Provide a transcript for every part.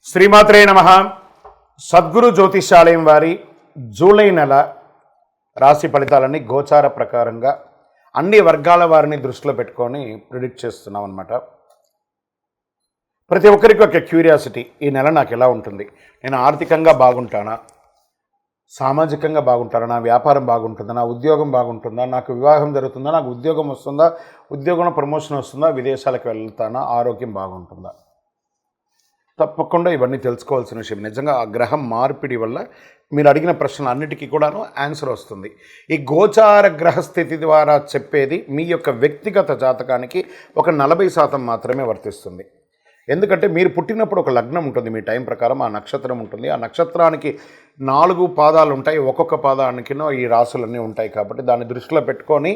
శ్రీమాత్రే నమః. సద్గురు జ్యోతిషాలయం వారి జూలై నెల రాశి ఫలితాలని గోచార ప్రకారంగా అన్ని వర్గాల వారిని దృష్టిలో పెట్టుకొని ప్రిడిక్ట్ చేస్తున్నాం అన్నమాట. ప్రతి ఒక్కరికి ఒక క్యూరియాసిటీ, ఈ నెల నాకు ఎలా ఉంటుంది, నేను ఆర్థికంగా బాగుంటానా, సామాజికంగా బాగుంటానా, నా వ్యాపారం బాగుంటుందా, నా ఉద్యోగం బాగుంటుందా, నాకు వివాహం జరుగుతుందా, నాకు ఉద్యోగం వస్తుందా, ఉద్యోగంలో ప్రమోషన్ వస్తుందా, విదేశాలకు వెళ్తానా, ఆరోగ్యం బాగుంటుందా. తప్పకుండా ఇవన్నీ తెలుసుకోవాల్సిన విషయం. నిజంగా ఆ గ్రహం మార్పిడి వల్ల మీరు అడిగిన ప్రశ్నలు అన్నిటికీ కూడాను ఆన్సర్ వస్తుంది. ఈ గోచార గ్రహస్థితి ద్వారా చెప్పేది మీ యొక్క వ్యక్తిగత జాతకానికి ఒక 40% మాత్రమే వర్తిస్తుంది. ఎందుకంటే మీరు పుట్టినప్పుడు ఒక లగ్నం ఉంటుంది, మీ టైం ప్రకారం ఆ నక్షత్రం ఉంటుంది. ఆ నక్షత్రానికి 4 పాదాలు ఉంటాయి, ఒక్కొక్క పాదానికి ఈ రాసులన్నీ ఉంటాయి. కాబట్టి దాన్ని దృష్టిలో పెట్టుకొని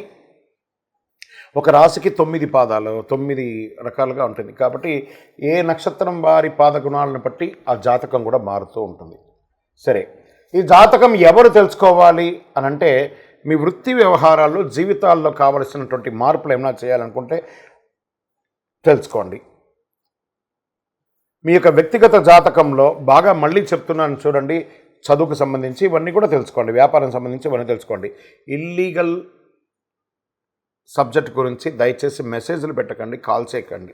ఒక రాశికి 9 పాదాలు, 9 రకాలుగా ఉంటుంది. కాబట్టి ఏ నక్షత్రం వారి పాద గుణాలను బట్టి ఆ జాతకం కూడా మారుతూ ఉంటుంది. సరే, ఈ జాతకం ఎవరు తెలుసుకోవాలి అని అంటే, మీ వృత్తి వ్యవహారాల్లో జీవితాల్లో కావలసినటువంటి మార్పులు ఏమైనా చేయాలనుకుంటే తెలుసుకోండి. మీ యొక్క వ్యక్తిగత జాతకంలో బాగా మళ్ళీ చెప్తున్నాను చూడండి, చదువుకు సంబంధించి ఇవన్నీ కూడా తెలుసుకోండి, వ్యాపారం సంబంధించి ఇవన్నీ తెలుసుకోండి. ఇల్లీగల్ సబ్జెక్ట్ గురించి దయచేసి మెసేజ్లు పెట్టకండి, కాల్ చేయకండి.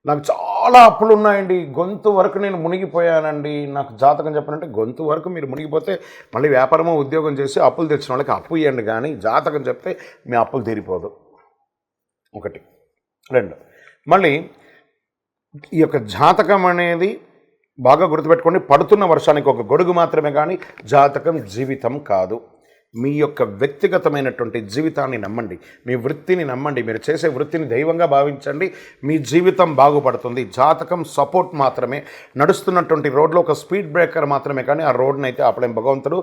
నాకు చాలా అప్పులు ఉన్నాయండి, గొంతు వరకు నేను మునిగిపోయానండి, నాకు జాతకం చెప్పనంటే గొంతు వరకు మీరు మునిగిపోతే మళ్ళీ వ్యాపారమో ఉద్యోగం చేసి అప్పులు తెచ్చిన వాళ్ళకి అప్పు ఇవ్వండి, కానీ జాతకం చెప్తే మీ అప్పులు తీరిపోదు. 1, 2 మళ్ళీ ఈ యొక్క జాతకం అనేది బాగా గుర్తుపెట్టుకోండి. పడుతున్న వర్షానికి ఒక గొడుగు మాత్రమే, కానీ జాతకం జీవితం కాదు. మీ యొక్క వ్యక్తిగతమైనటువంటి జీవితాన్ని నమ్మండి, మీ వృత్తిని నమ్మండి, మీరు చేసే వృత్తిని దైవంగా భావించండి, మీ జీవితం బాగుపడుతుంది. జాతకం సపోర్ట్ మాత్రమే, నడుస్తున్నటువంటి రోడ్లో ఒక స్పీడ్ బ్రేకర్ మాత్రమే, కానీ ఆ రోడ్ని అయితే ఆపలేం భగవంతుడు.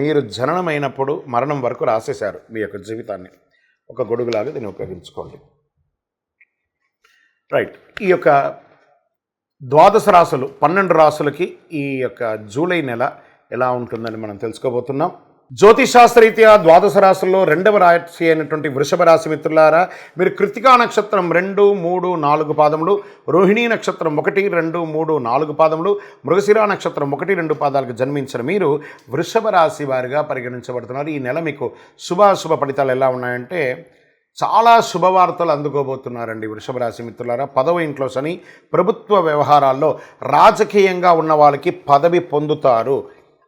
మీరు జననమైనప్పుడు మరణం వరకు రాసేశారు మీ యొక్క జీవితాన్ని, ఒక గొడుగులాగా దీన్ని ఉపయోగించుకోండి. రైట్, ఈ యొక్క 12 రాశులు 12 రాశులకి ఈ యొక్క జూలై నెల ఎలా ఉంటుందని మనం తెలుసుకోబోతున్నాం. జ్యోతిషాస్త్రరీత్యా 12 రాశుల్లో 2వ రాశి అయినటువంటి వృషభ రాశి మిత్రులారా, మీరు కృత్తికా నక్షత్రం 2, 3, 4 పాదములు, రోహిణీ నక్షత్రం 1, 2, 3, 4 పాదములు, మృగశిర నక్షత్రం 1, 2 పాదాలకు జన్మించిన మీరు వృషభ రాశి వారిగా పరిగణించబడుతున్నారు. ఈ నెల మీకు శుభాశుభ ఫలితాలు ఎలా ఉన్నాయంటే, చాలా శుభవార్తలు అందుకోబోతున్నారండి వృషభ రాశి మిత్రులారా. 10వ ఇంట్లో శని, ప్రభుత్వ వ్యవహారాల్లో రాజకీయంగా ఉన్న వాళ్ళకి పదవి పొందుతారు.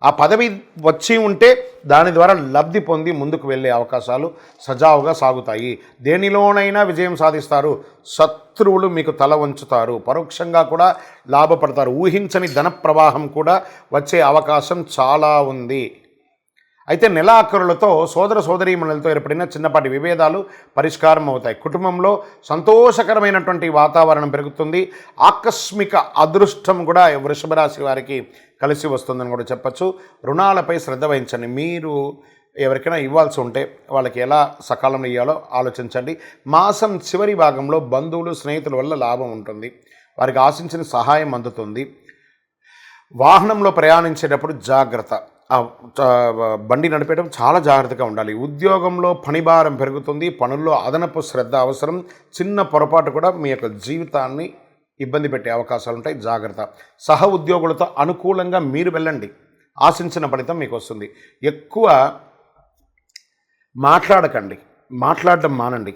ఆ పదవి వచ్చి ఉంటే దాని ద్వారా లబ్ధి పొంది ముందుకు వెళ్ళే అవకాశాలు సజావుగా సాగుతాయి. దేనిలోనైనా విజయం సాధిస్తారు. శత్రువులు మీకు తల వంచుతారు, పరోక్షంగా కూడా లాభపడతారు. ఊహించని ధన ప్రవాహం కూడా వచ్చే అవకాశం చాలా ఉంది. అయితే నెలాఖరులతో సోదర సోదరీమణులతో ఏర్పడిన చిన్నపాటి విభేదాలు పరిష్కారం అవుతాయి. కుటుంబంలో సంతోషకరమైనటువంటి వాతావరణం పెరుగుతుంది. ఆకస్మిక అదృష్టం కూడా వృషభ రాశి వారికి కలిసి వస్తుందని కూడా చెప్పచ్చు. రుణాలపై శ్రద్ధ వహించండి. మీరు ఎవరికైనా ఇవ్వాల్సి ఉంటే వాళ్ళకి ఎలా సకాలంలో ఇవ్వాలో ఆలోచించండి. మాసం చివరి భాగంలో బంధువులు స్నేహితుల వల్ల లాభం ఉంటుంది, వారికి ఆశించిన సహాయం అందుతుంది. వాహనంలో ప్రయాణించేటప్పుడు జాగ్రత్త, బండి నడిపేయడం చాలా జాగ్రత్తగా ఉండాలి. ఉద్యోగంలో పనిభారం పెరుగుతుంది, పనుల్లో అదనపు శ్రద్ధ అవసరం. చిన్న పొరపాటు కూడా మీ యొక్క జీవితాన్ని ఇబ్బంది పెట్టే అవకాశాలు ఉంటాయి, జాగ్రత్త. సహ ఉద్యోగులతో అనుకూలంగా మీరు వెళ్ళండి, ఆశించిన ఫలితం మీకు వస్తుంది. ఎక్కువ మాట్లాడకండి, మాట్లాడడం మానండి.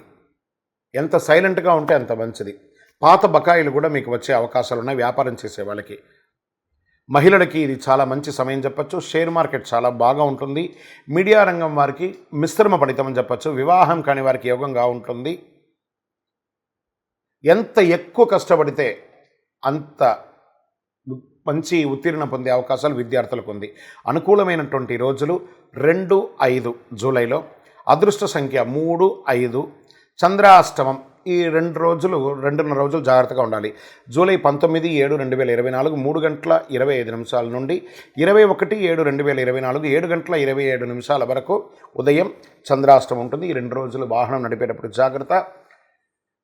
ఎంత సైలెంట్గా ఉంటే అంత మంచిది. పాత బకాయిలు కూడా మీకు వచ్చే అవకాశాలు ఉన్నాయి వ్యాపారం చేసే వాళ్ళకి. మహిళలకి ఇది చాలా మంచి సమయం చెప్పచ్చు. షేర్ మార్కెట్ చాలా బాగా ఉంటుంది. మీడియా రంగం వారికి మిశ్రమ ఫలితం అని చెప్పచ్చు. వివాహం కాని వారికి యోగంగా ఉంటుంది. ఎంత ఎక్కువ కష్టపడితే అంత మంచి ఉత్తీర్ణ పొందే అవకాశాలు విద్యార్థులకు ఉంది. అనుకూలమైనటువంటి రోజులు 2, 5 జూలైలో. అదృష్ట సంఖ్య 3, 5. చంద్రాష్టమం ఈ 2 రోజులు 2.5 రోజులు జాగ్రత్తగా ఉండాలి. జూలై 19, 7, 2024 3 గంటల 25 నిమిషాల నుండి 21, 7, 2024 7 గంటల 27 నిమిషాల వరకు ఉదయం చంద్రాష్టమం ఉంటుంది. ఈ 2 రోజులు వాహనం నడిపేటప్పుడు జాగ్రత్త.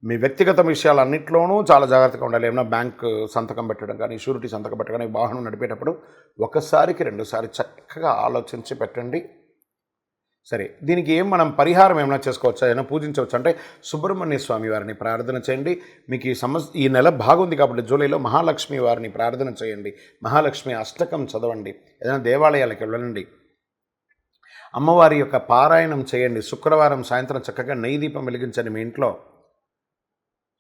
మీ వ్యక్తిగత విషయాలన్నింటిలోనూ చాలా జాగ్రత్తగా ఉండాలి. ఏమైనా బ్యాంక్ సంతకం పెట్టడం కానీ, షూరిటీ సంతకం పెట్టడం కానీ, వాహనం నడిపేటప్పుడు ఒకసారికి 2 సార్లు చక్కగా ఆలోచించి పెట్టండి. సరే, దీనికి ఏం మనం పరిహారం ఏమైనా చేసుకోవచ్చా, ఏమైనా పూజించవచ్చు అంటే సుబ్రహ్మణ్య స్వామి వారిని ప్రార్థన చేయండి. మీకు ఈ నెల బాగుంది కాబట్టి జూలైలో మహాలక్ష్మి వారిని ప్రార్థన చేయండి. మహాలక్ష్మి అష్టకం చదవండి. ఏదైనా దేవాలయాలకు వెళ్ళండి. అమ్మవారి యొక్క పారాయణం చేయండి. శుక్రవారం సాయంత్రం చక్కగా నెయ్యి దీపం వెలిగించండి మీ ఇంట్లో.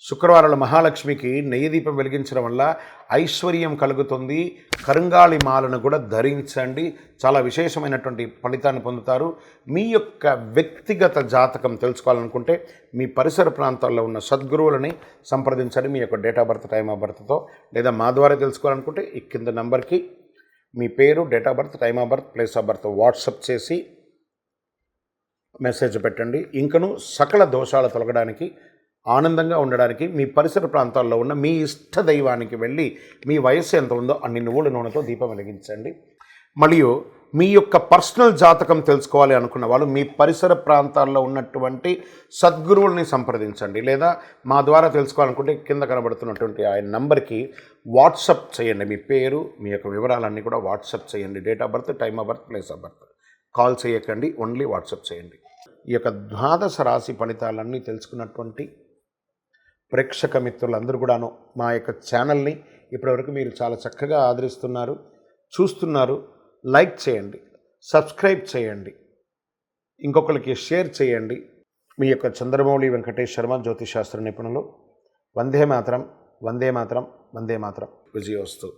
శుక్రవారాలు మహాలక్ష్మికి నెయ్యి దీపం వెలిగించడం వల్ల ఐశ్వర్యం కలుగుతుంది. కరుంగాళి మాలను కూడా ధరించండి. చాలా విశేషమైనటువంటి ఫలితాన్ని పొందుతారు. మీ యొక్క వ్యక్తిగత జాతకం తెలుసుకోవాలనుకుంటే మీ పరిసర ప్రాంతాల్లో ఉన్న సద్గురువులని సంప్రదించండి. మీ యొక్క date of birth, time of బర్త్తో, లేదా మా ద్వారా తెలుసుకోవాలనుకుంటే ఈ కింద నంబర్కి మీ పేరు, date of birth, time of birth, place of birth WhatsApp చేసి మెసేజ్ పెట్టండి. ఇంకను సకల దోషాలు తొలగడానికి, ఆనందంగా ఉండడానికి మీ పరిసర ప్రాంతాల్లో ఉన్న మీ ఇష్ట దైవానికి వెళ్ళి మీ వయస్సు ఎంత ఉందో అన్ని నువ్వుల నూనెతో దీపం వెలిగించండి. మరియు మీ యొక్క పర్సనల్ జాతకం తెలుసుకోవాలి అనుకున్న వాళ్ళు మీ పరిసర ప్రాంతాల్లో ఉన్నటువంటి సద్గురువుల్ని సంప్రదించండి. లేదా మా ద్వారా తెలుసుకోవాలనుకుంటే కింద కనబడుతున్నటువంటి ఆ నంబర్కి వాట్సప్ చేయండి. మీ పేరు, మీ యొక్క వివరాలన్నీ కూడా వాట్సప్ చేయండి. Date of birth, time of birth, place of birth. Call చేయకండి, ఓన్లీ వాట్సప్ చేయండి. ఈ యొక్క ద్వాదశ రాశి ఫలితాలన్నీ తెలుసుకున్నటువంటి ప్రేక్షక మిత్రులందరూ కూడాను మా యొక్క ఛానల్ని ఇప్పటివరకు మీరు చాలా చక్కగా ఆదరిస్తున్నారు, చూస్తున్నారు. లైక్ చేయండి, సబ్స్క్రైబ్ చేయండి, ఇంకొకరికి షేర్ చేయండి. మీ యొక్క చంద్రమౌళి వెంకటేష్ శర్మ, జ్యోతిశాస్త్ర నిపుణులు. వందే మాతరం, వందే మాతరం, వందే మాతరం. విజయోస్తు.